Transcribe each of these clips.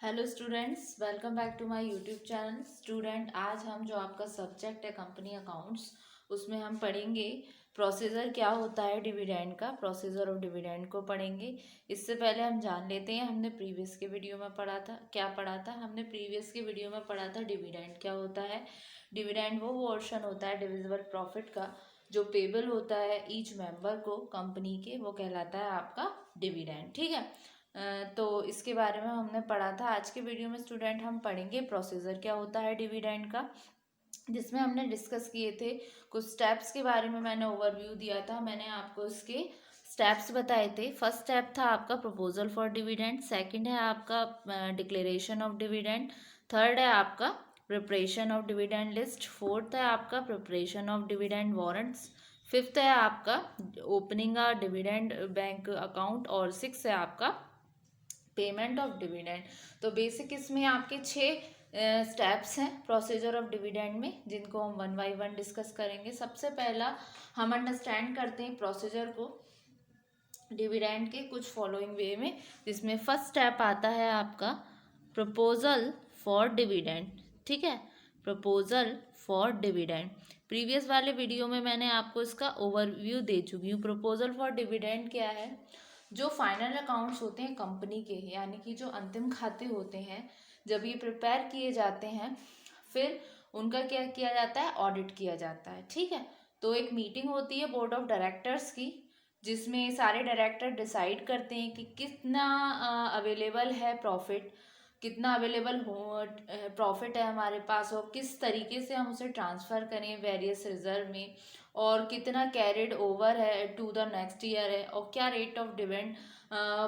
Hello students, welcome back to my YouTube channel. Student, आज हम जो आपका सब्जेक्ट है कंपनी अकाउंट्स, उसमें हम पढ़ेंगे प्रोसीजर क्या होता है डिविडेंड का। प्रोसीजर ऑफ डिविडेंड को पढ़ेंगे। इससे पहले हम जान लेते हैं हमने प्रीवियस के वीडियो में पढ़ा था क्या पढ़ा था। हमने प्रीवियस के वीडियो में पढ़ा था डिविडेंड क्या होता है। डिविडेंड वो पोर्शन होता है डिविजिबल प्रॉफिट का जो पेबल होता है ईच मेंबर को कंपनी के, वो कहलाता है आपका डिविडेंड। ठीक है। तो इसके बारे में हमने पढ़ा था। आज के वीडियो में स्टूडेंट हम पढ़ेंगे प्रोसीजर क्या होता है डिविडेंड का, जिसमें हमने डिस्कस किए थे कुछ स्टेप्स के बारे में। मैंने ओवरव्यू दिया था, मैंने आपको इसके स्टेप्स बताए थे। फर्स्ट स्टेप था आपका प्रपोजल फॉर डिविडेंड, सेकंड है आपका डिक्लेरेशन ऑफ डिविडेंड, थर्ड है आपका preparation of dividend list, fourth है आपका preparation of dividend warrants, fifth है आपका opening a dividend bank account, और सिक्स है आपका पेमेंट ऑफ डिविडेंड। तो बेसिक इसमें आपके 6 स्टेप्स हैं प्रोसीजर ऑफ डिविडेंड में, जिनको हम वन बाय वन डिस्कस करेंगे। सबसे पहला हम अंडरस्टैंड करते हैं प्रोसीजर को डिविडेंड के कुछ फॉलोइंग वे में, जिसमें फर्स्ट स्टेप आता है आपका प्रपोजल फॉर डिविडेंड। ठीक है, प्रपोजल फॉर डिविडेंड। प्रीवियस वाले वीडियो में मैंने आपको इसका ओवरव्यू दे चुकी हूँ। प्रपोजल फॉर डिविडेंड क्या है? जो फाइनल अकाउंट्स होते हैं कंपनी के, यानी कि जो अंतिम खाते होते हैं, जब ये प्रिपेयर किए जाते हैं, फिर उनका क्या किया जाता है? ऑडिट किया जाता है। ठीक है। तो एक मीटिंग होती है बोर्ड ऑफ डायरेक्टर्स की, जिसमें सारे डायरेक्टर डिसाइड करते हैं कि कितना अवेलेबल है प्रॉफिट, कितना अवेलेबल हो प्रॉफिट है हमारे पास, और किस तरीके से हम उसे ट्रांसफ़र करें वेरियस रिजर्व में, और कितना कैरिड ओवर है टू द नेक्स्ट ईयर है, और क्या रेट ऑफ डिविडेंड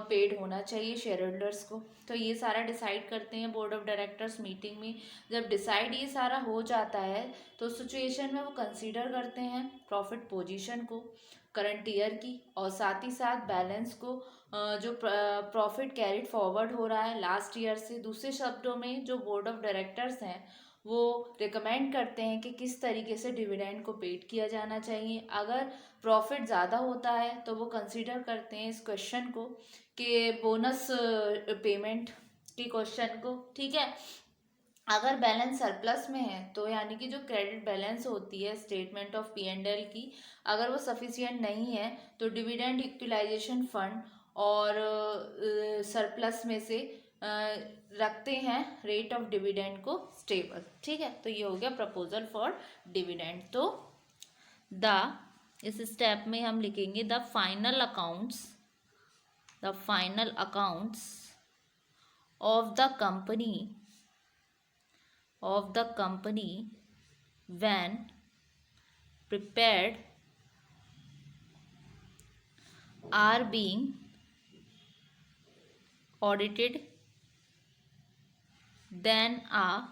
पेड होना चाहिए शेयर होल्डर्स को। तो ये सारा डिसाइड करते हैं बोर्ड ऑफ डायरेक्टर्स मीटिंग में। जब डिसाइड ये सारा हो जाता है तो सिचुएशन में वो कंसीडर करते हैं प्रॉफिट पोजीशन को करंट ईयर की, और साथ ही साथ बैलेंस को, जो प्रॉफिट कैरिड फॉरवर्ड हो रहा है लास्ट ईयर से। दूसरे शब्दों में जो बोर्ड ऑफ डायरेक्टर्स हैं वो रिकमेंड करते हैं कि किस तरीके से डिविडेंड को पेड किया जाना चाहिए। अगर प्रॉफिट ज़्यादा होता है तो वो कंसीडर करते हैं इस क्वेश्चन को कि बोनस पेमेंट के क्वेश्चन को। ठीक है। अगर बैलेंस सरप्लस में है तो यानी कि जो क्रेडिट बैलेंस होती है statement of P and L की, अगर वो सफिशियंट नहीं है तो डिविडेंड इक्विलाइजेशन फंड और सरप्लस में से रखते हैं रेट ऑफ डिविडेंड को स्टेबल। ठीक है। तो ये हो गया प्रपोजल फॉर डिविडेंड। तो द इस स्टेप में हम लिखेंगे the final accounts of the company when prepared are being audited, then a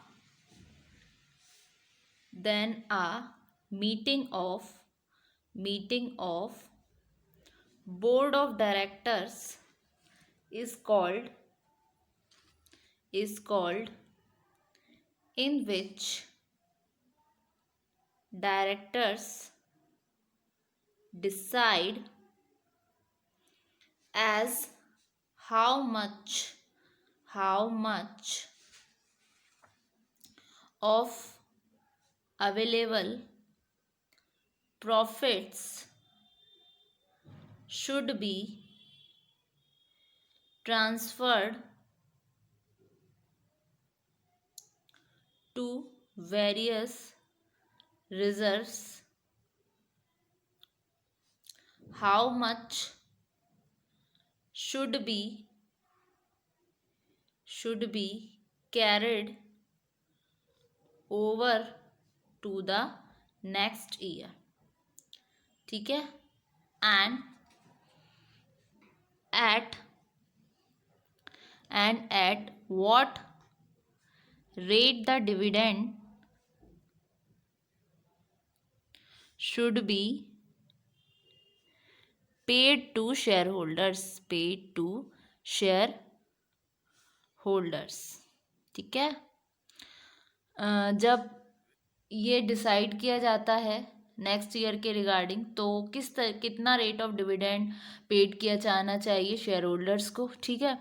meeting of board of directors is called in which directors decide as how much of available profits should be transferred to various reserves, how much should be carried over to the next year. ठीक है। and at what rate the dividend should be paid to shareholders. ठीक है। जब ये decide किया जाता है next year के रिगार्डिंग, तो कितना रेट ऑफ डिविडेंड पेड किया जाना चाहिए शेयर होल्डर्स को। ठीक है।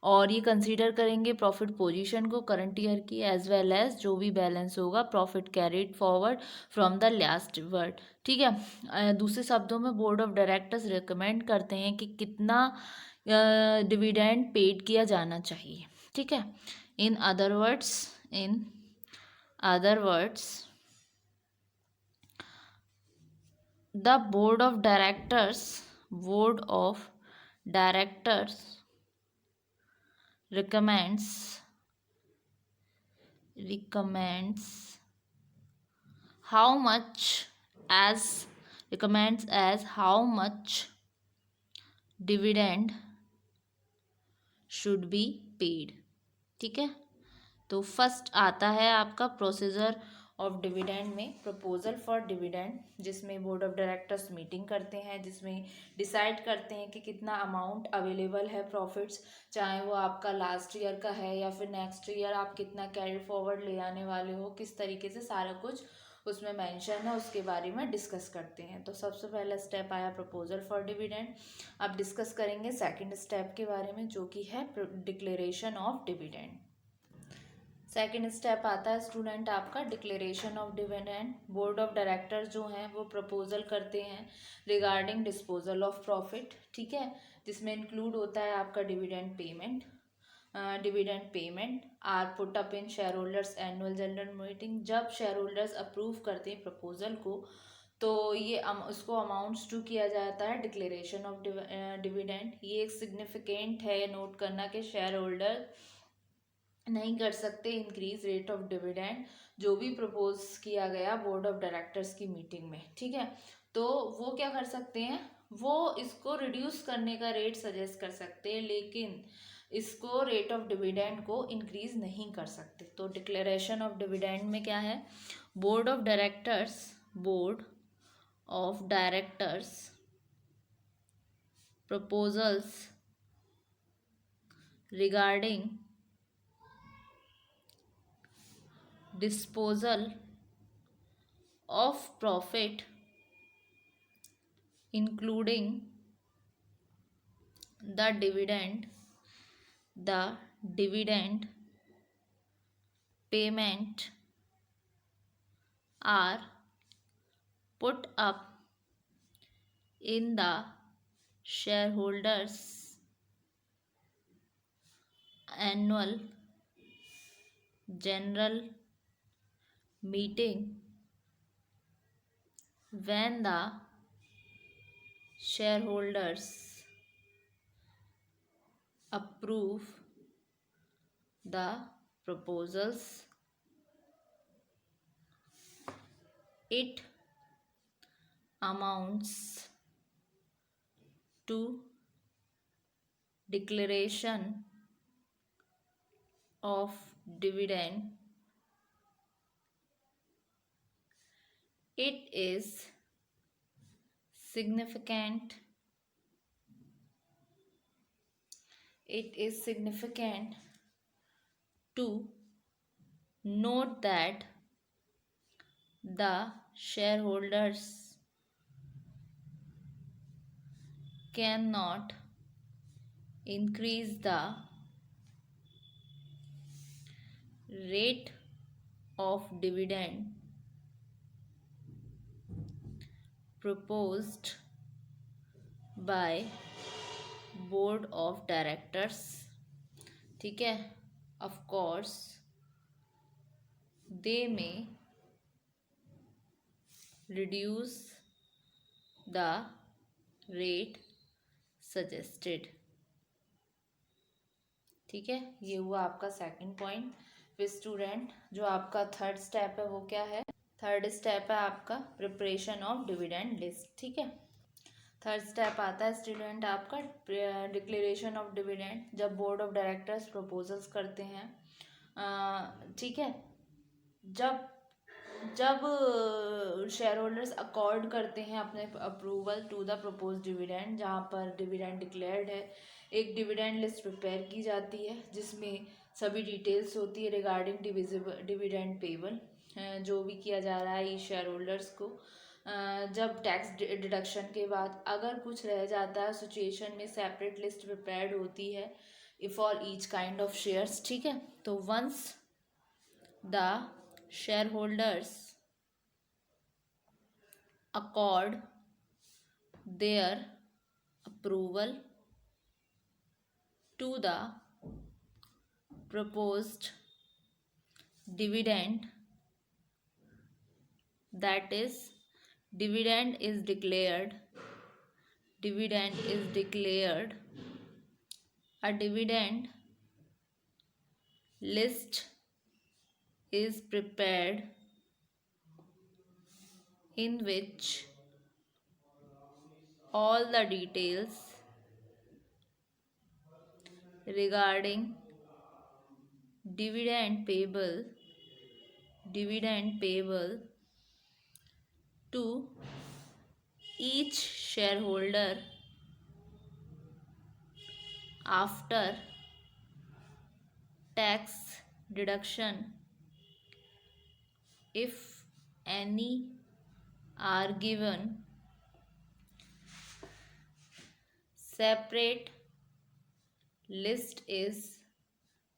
और ये कंसीडर करेंगे प्रॉफिट पोजीशन को करंट ईयर की, एज वेल एज जो भी बैलेंस होगा profit carried forward from the last word. ठीक है, दूसरे शब्दों में बोर्ड ऑफ डायरेक्टर्स रिकमेंड करते हैं कि कितना डिविडेंड पेड किया जाना चाहिए। ठीक है, in other words the board of directors recommends how much as how much dividend should be paid। ठीक है, तो फर्स्ट आता है आपका प्रोसीजर ऑफ डिविडेंड में प्रपोजल फॉर डिविडेंड, जिसमें बोर्ड ऑफ डायरेक्टर्स मीटिंग करते हैं, जिसमें डिसाइड करते हैं कि कितना अमाउंट अवेलेबल है प्रॉफिट्स, चाहे वो आपका लास्ट ईयर का है या फिर नेक्स्ट ईयर आप कितना कैरी फॉरवर्ड ले आने वाले हो, किस तरीके से सारा कुछ उसमें मेंशन है, उसके बारे में डिस्कस करते हैं। तो सबसे पहला स्टेप आया प्रपोजल फॉर डिविडेंड। अब डिस्कस करेंगे सेकंड स्टेप के बारे में, जो कि है declaration of dividend. Second step आता है स्टूडेंट आपका declaration of dividend. Board of director जो हैं वो प्रपोजल करते हैं रिगार्डिंग डिस्पोजल ऑफ प्रॉफिट। ठीक है, जिसमें इंक्लूड होता है आपका dividend payment are put up in shareholders annual general meeting. जब शेयर होल्डर्स अप्रूव करते हैं प्रपोजल को, तो ये उसको अमाउंट्स टू किया जाता है डिक्लेरेशन ऑफ डिविडेंड। ये एक सिग्निफिकेंट है नोट करना कि शेयर होल्डर नहीं कर सकते इंक्रीज रेट ऑफ डिविडेंड, जो भी प्रपोज किया गया बोर्ड ऑफ डायरेक्टर्स की मीटिंग में। ठीक है, तो वो क्या कर सकते हैं, वो इसको रिड्यूस करने का रेट सजेस्ट कर सकते हैं, लेकिन इसको रेट ऑफ डिविडेंड को इंक्रीज नहीं कर सकते। तो डिक्लेरेशन ऑफ डिविडेंड में क्या है, board of directors proposals regarding disposal of profit including the dividend payment are put up in the shareholders annual general meeting when the shareholders approve the proposals. It amounts to declaration of dividend. It is significant to note that the shareholders cannot increase the rate of dividend proposed by board of directors। ठीक है, of course they may reduce the rate suggested। ठीक है, ये हुआ आपका second point. फिर student जो आपका थर्ड स्टेप है वो क्या है, थर्ड स्टेप है आपका प्रिपरेशन ऑफ डिविडेंड लिस्ट। ठीक है, थर्ड स्टेप आता है स्टूडेंट आपका डिक्लेरेशन ऑफ डिविडेंड। जब बोर्ड ऑफ डायरेक्टर्स प्रपोजल्स करते हैं, ठीक है, जब शेयर होल्डर्स अकॉर्ड करते हैं अपने approval to the propose dividend, जहाँ पर डिविडेंड डिक्लेयर्ड है, एक डिविडेंड लिस्ट प्रिपेयर की जाती है जिसमें सभी डिटेल्स होती है रिगार्डिंग डिविडेंड पेबल, जो भी किया जा रहा है इस शेयर होल्डर्स को। जब टैक्स डिडक्शन के बाद अगर कुछ रह जाता है सिचुएशन में सेपरेट लिस्ट प्रिपेयर्ड होती है for each kind of shares, ठीक है। तो once the shareholders accord their approval to the proposed dividend, that is dividend is declared, a dividend list is prepared in which all the details regarding dividend payable to each shareholder after tax deduction, if any, are given. Separate list is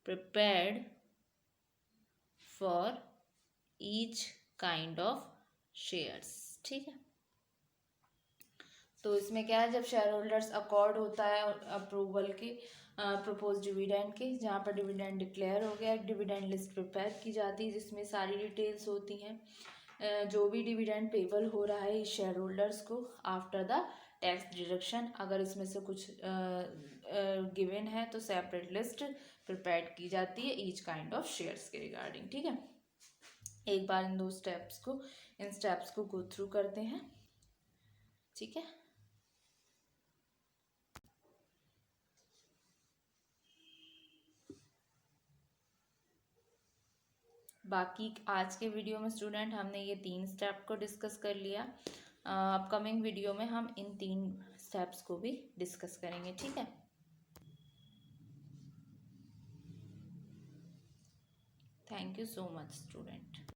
prepared for each kind of shares, ठीक है। तो इसमें क्या है, जब share holders accord होता है approval के प्रपोज डिविडेंड के, जहाँ पर डिविडेंड डिक्लेयर हो गया, एक डिविडेंड लिस्ट प्रिपेयर की जाती है जिसमें सारी डिटेल्स होती हैं जो भी डिविडेंड पेबल हो रहा है इस शेयर होल्डर्स को आफ्टर द टैक्स डिडक्शन। अगर इसमें से कुछ गिवन है तो सेपरेट लिस्ट प्रिपेयर की जाती है ईच काइंड ऑफ शेयर्स के रिगार्डिंग, ठीक है। एक बार इन स्टेप्स को गो थ्रू करते हैं, ठीक है। बाकी आज के वीडियो में स्टूडेंट हमने ये 3 स्टेप को डिस्कस कर लिया। अपकमिंग वीडियो में हम इन 3 स्टेप्स को भी डिस्कस करेंगे, ठीक है। Thank you so much student.